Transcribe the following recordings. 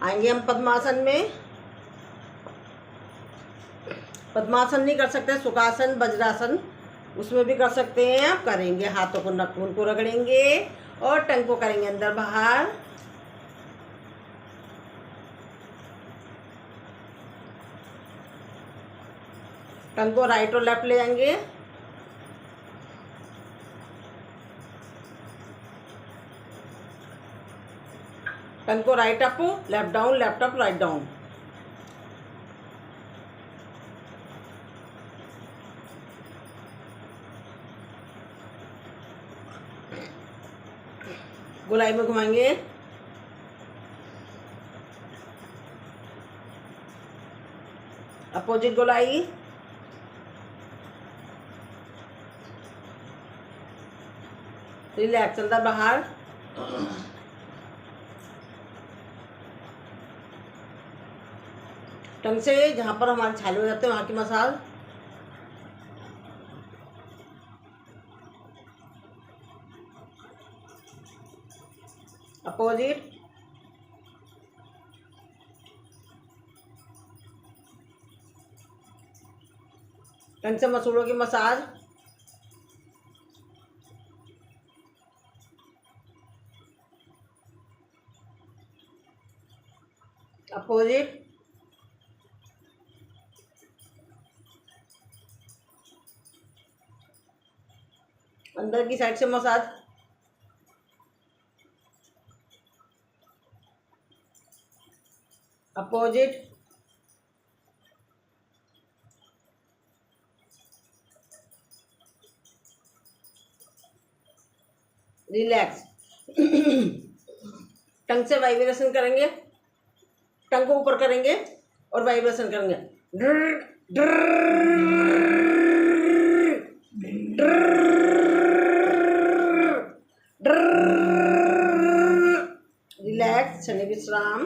आएंगे हम पद्मासन में। पद्मासन नहीं कर सकते, सुखासन, वज्रासन, उसमें भी कर सकते हैं आप। करेंगे हाथों को, नाखून को रगड़ेंगे और टंग को करेंगे अंदर बाहर। टंग को राइट और लेफ्ट ले जाएंगे। टंग को right up, left down, left up, write down. गोलाई में घुमाएंगे। अपोजिट गोलाई। रिलैक्स, अंदर बाहर। टंग से जहाँ पर हमारे छाले हो जाते हैं वहाँ की मसाज। अपोजिट। टंग से मसूड़ों की मसाज। अपोजिट। अंदर की साइड से मसाज। अपोजिट। रिलैक्स। टंग से वाइब्रेशन करेंगे। टंग को ऊपर करेंगे और वाइब्रेशन करेंगे। रिलैक्स, शनि विश्राम,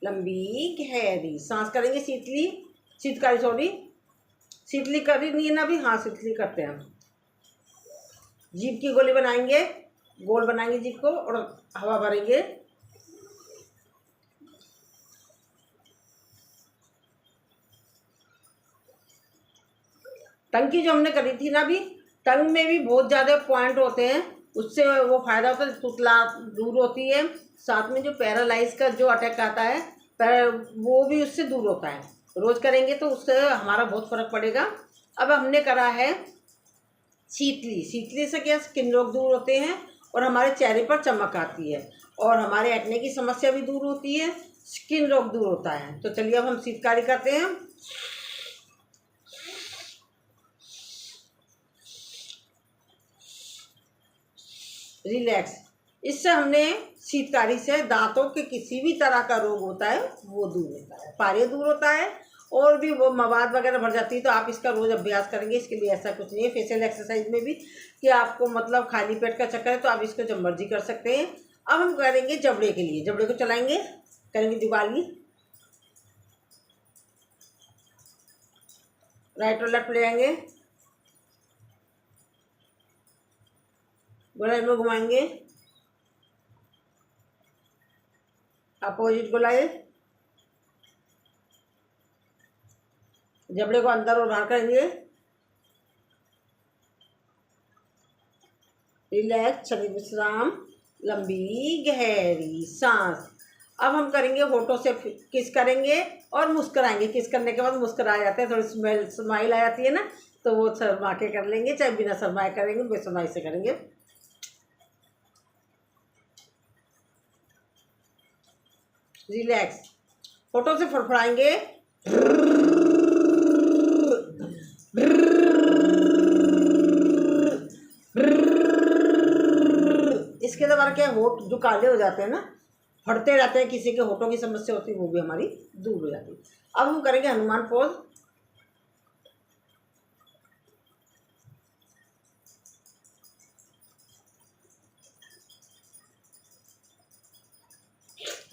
लंबी गहरी सांस करेंगे। शीतली, शीतकारी, सॉरी, शीतली करी नहीं है ना अभी। हाँ, शीतली करते हैं। जीभ की गोली बनाएंगे, गोल बनाएंगे जीभ को और हवा भरेंगे। टंग की जो हमने करी थी ना अभी, टंग में भी बहुत ज़्यादा पॉइंट होते हैं, उससे वो फायदा होता है, तुतला दूर होती है। साथ में जो पैरालाइज का जो अटैक आता है, वो भी उससे दूर होता है। रोज़ करेंगे तो उससे हमारा बहुत फर्क पड़ेगा। अब हमने करा है शीतली। शीतली से क्या, स्किन रोग दूर होते हैं और हमारे चेहरे पर चमक आती है और हमारे एक्ने की समस्या भी दूर होती है, स्किन रोग दूर होता है। तो चलिए अब हम शीतकारी करते हैं। रिलैक्स। इससे हमने शीतकारी से दांतों के किसी भी तरह का रोग होता है वो दूर होता है, पारे दूर होता है और भी वो मवाद वगैरह भर जाती है। तो आप इसका रोज़ अभ्यास करेंगे। इसके लिए ऐसा कुछ नहीं है। फेशियल एक्सरसाइज में भी कि आपको मतलब खाली पेट का चक्कर है तो आप इसको जब मर्जी कर सकते हैं। अब हम करेंगे जबड़े के लिए। जबड़े को चलाएंगे, करेंगे जुगाली। राइट और लेफ्ट ले जाएंगे, गोलाई में घुमाएंगे। अपोजिट गोलाई। जबड़े को अंदर और बाहर करेंगे। रिलैक्स, शनि विश्राम, लंबी गहरी सांस। अब हम करेंगे होठों से किस करेंगे और मुस्कुराएंगे। किस करने के बाद मुस्कुरा जाते हैं, थोड़ी स्माइल आ जाती है ना, तो वो शर्मा के कर लेंगे, चाहे बिना शर्माए करेंगे, बेशर्माई से करेंगे। रिलैक्स, होठों से फड़फड़ाएंगे। इसके द्वारा क्या, होठ जो काले हो जाते हैं ना, फटते रहते हैं, किसी के होठों की समस्या होती है, वो भी हमारी दूर हो जाती है। अब हम करेंगे हनुमान पोज।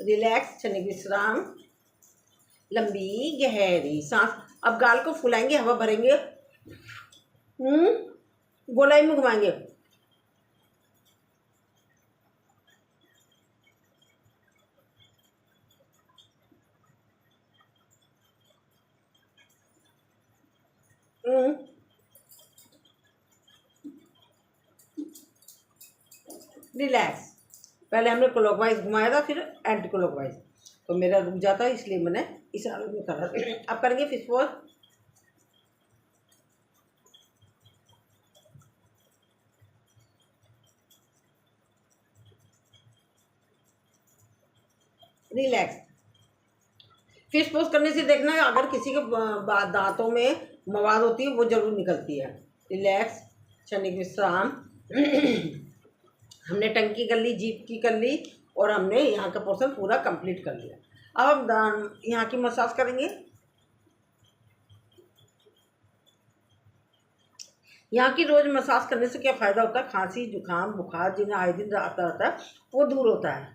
रिलैक्स, शनि विश्राम, लंबी गहरी सांस। अब गाल को फुलाएंगे, हवा भरेंगे, गोलाई में घुमाएंगे। रिलैक्स। पहले हमने क्लॉकवाइज घुमाया था, फिर एंटी क्लॉकवाइज, तो मेरा रुक जाता है, इसलिए मैंने इस हालत में करा। अब करेंगे fish pose. Relax. Fish pose करने से देखना है, अगर किसी के दांतों में मवाद होती है वो जरूर निकलती है। रिलैक्स, क्षणिक विश्राम। हमने टंकी कर ली, जीभ की कर ली, और हमने यहाँ का पोर्शन पूरा कंप्लीट कर लिया। अब हम यहाँ की मसाज करेंगे। यहाँ की रोज़ मसाज करने से क्या फ़ायदा होता है, खांसी जुकाम बुखार जिन्हें आए दिन आता रहता है वो दूर होता है।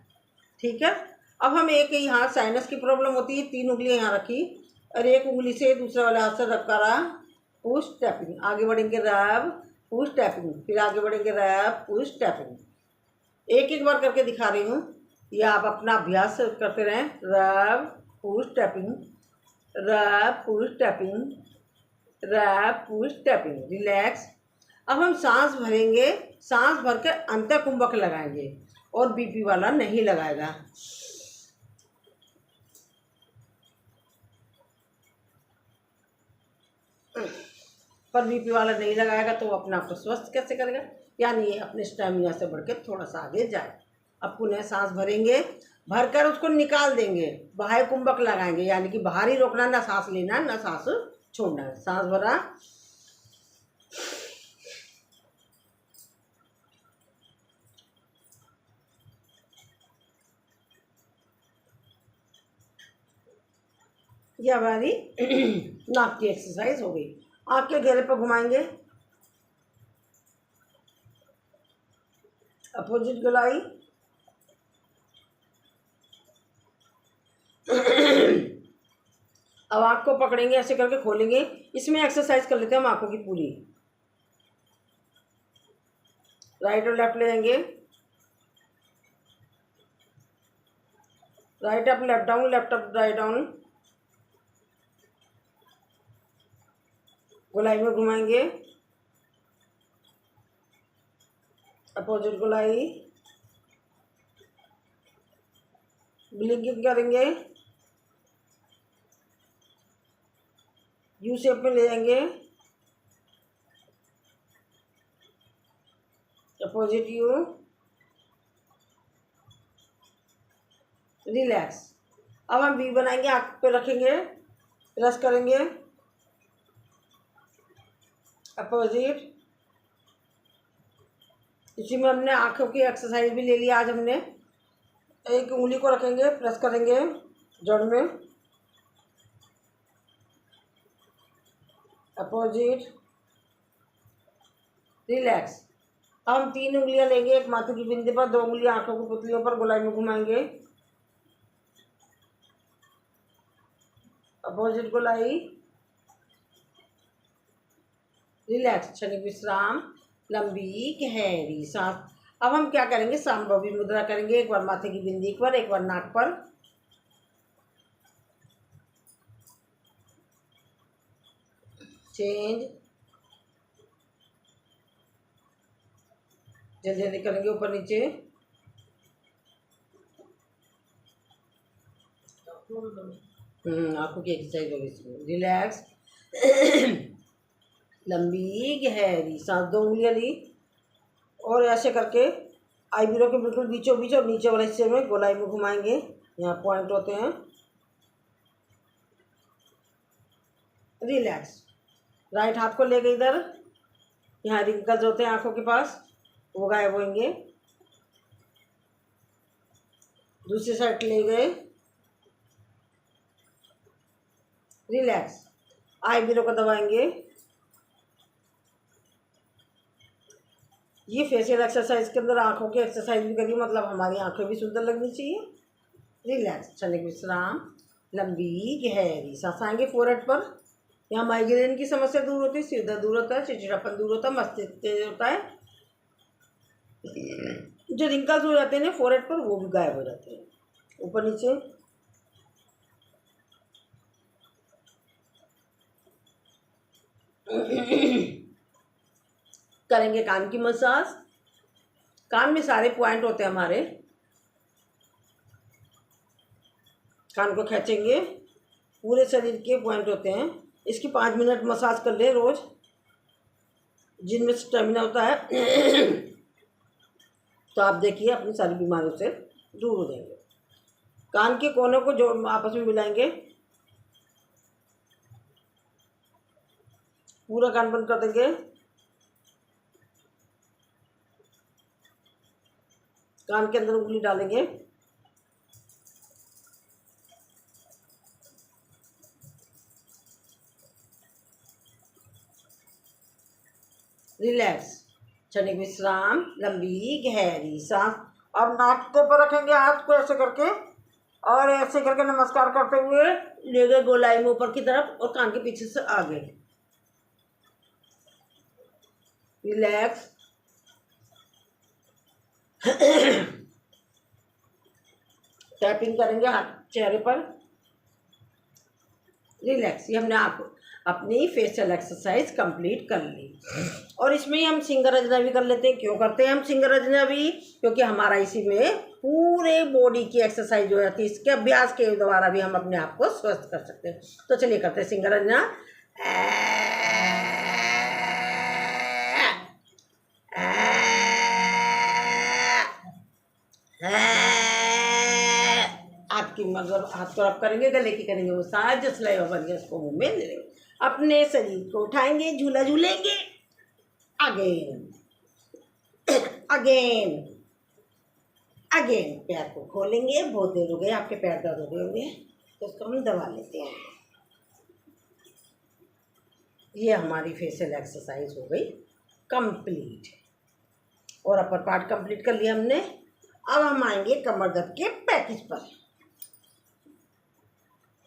ठीक है। अब हम एक यहाँ साइनस की प्रॉब्लम होती है, 3 उंगलियाँ यहाँ रखी और एक उंगली से दूसरे वाले हाथ से रब करा, पुश टैपिंग, आगे बढ़ेंगे रब पुश टैपिंग, फिर आगे बढ़ेंगे रब पुश टैपिंग। एक एक बार करके दिखा रही हूँ, या आप अपना अभ्यास करते रहें। रब पुश टैपिंग, रब पुश टैपिंग, रब पुश टैपिंग। रिलैक्स। अब हम सांस भरेंगे, सांस भर के अंतर कुंभक लगाएंगे, और बीपी वाला नहीं लगाएगा। पर बीपी वाला नहीं लगाएगा तो अपना आप को स्वस्थ कैसे करेगा, यानी अपने स्टेमिना से बढ़ के थोड़ा सा आगे जाए। अब पुनः सांस भरेंगे, भरकर उसको निकाल देंगे, बाह्य कुंभक लगाएंगे, यानी कि बाहर ही रोकना, ना सांस लेना ना सांस छोड़ना है। सांस भरा, यह हमारी नाक की एक्सरसाइज हो गई। आँख के घेरे पर घुमाएंगे, अपोजिट गोलाई। अब आँख को पकड़ेंगे, ऐसे करके खोलेंगे। इसमें एक्सरसाइज कर लेते हैं हम आँखों की पूरी। राइट और लेफ्ट ले जाएंगे, right up left down, left up write down. गोलाई में घुमाएंगे, अपोजिट गोलाई। ब्लिंकिंग करेंगे, यू शेप में ले जाएंगे, अपोजिट यू। रिलैक्स। अब हम वी बनाएंगे, आँख पे रखेंगे, प्रेस करेंगे, अपोजिट। इसी में हमने आँखों की एक्सरसाइज भी ले लिया। आज हमने एक उंगली को रखेंगे, प्रेस करेंगे जड़ में, अपोजिट। रिलैक्स। अब हम 3 उंगलियां लेंगे, एक माथे की बिंदी पर, 2 उंगलियां आंखों की पुतलियों पर, गोलाई में घुमाएंगे, अपोजिट गोलाई। रिलैक्स, क्षणिक विश्राम, लंबी गहरी सांस। अब हम क्या करेंगे, सांभवी मुद्रा करेंगे। एक बार माथे की बिंदी पर, एक बार नाक पर, चेंज। जल्दी जल्दी करेंगे, ऊपर नीचे। आंखों की एक्सरसाइज होगी इसमें। रिलैक्स, लंबी गहरी सांस। 2 उंगलियां ली और ऐसे करके आईब्रो के बिल्कुल बीचों बीच और नीचे वाले हिस्से में गोलाई में घुमाएंगे, यहाँ पॉइंट होते हैं। रिलैक्स। राइट हाथ को ले गए इधर, यहाँ रिंकल्स होते हैं आंखों के पास, वो गायब होंगे। दूसरी साइड ले गए, रिलैक्स। आईब्रो को दबाएंगे। ये फेशियल एक्सरसाइज के अंदर आंखों की एक्सरसाइज भी करिए, मतलब हमारी आंखें भी सुंदर लगनी चाहिए। रिलैक्स, क्षणिक विश्राम, लंबी गहरी सांस। आएंगे फोrehead पर, यहाँ माइग्रेन की समस्या दूर होती है, सिर दर्द दूर होता है, चिड़चिड़ापन दूर होता है, मस्तिष्क तेज होता है। जो रिंकल्स हो जाते हैं फोrehead पर, वो भी गायब हो जाते हैं। ऊपर नीचे, करेंगे कान की मसाज। कान में सारे पॉइंट होते हैं हमारे। कान को खींचेंगे, पूरे शरीर के पॉइंट होते हैं। इसकी 5 मिनट मसाज कर ले रोज़, जिनमें स्टेमिना होता है तो आप देखिए अपनी सारी बीमारियों से दूर हो जाएंगे। कान के कोनों को जो आपस में मिलाएंगे, पूरा कान बंद कर देंगे। कान के अंदर उंगली डालेंगे, रिलैक्स, क्षणिक विश्राम, लंबी गहरी सांस। अब नाक के ऊपर रखेंगे हाथ को ऐसे करके, और ऐसे करके नमस्कार करते हुए ले गए गोलाई में ऊपर की तरफ और कान के पीछे से आगे। रिलैक्स। टैपिंग करेंगे हाथ चेहरे पर। रिलैक्स। ये हमने आप अपनी फेशियल एक्सरसाइज कंप्लीट कर ली। और इसमें ही हम सिंगरजना भी कर लेते हैं। क्यों करते हैं हम सिंगरजना भी? क्योंकि हमारा इसी में पूरे बॉडी की एक्सरसाइज हो जाती है। इसके अभ्यास के द्वारा भी हम अपने आप को स्वस्थ कर सकते हैं। तो चलिए करते हैं सिंगरजना। आपकी मतलब हाथ को रब करेंगे, गले की करेंगे वो साज जसलाई बन उसको मुँह में ले लेंगे। अपने शरीर को उठाएंगे, झूला झूलेंगे। Again again again. पैर को खोलेंगे। बहुत देर हो गए आपके पैर दर्द हो गए होंगे, तो उसको हम दबा लेते हैं। ये हमारी फेशियल एक्सरसाइज हो गई कंप्लीट, और अपर पार्ट कंप्लीट कर लिया हमने। अब हम आएंगे कमर दर्द के पैकेज पर।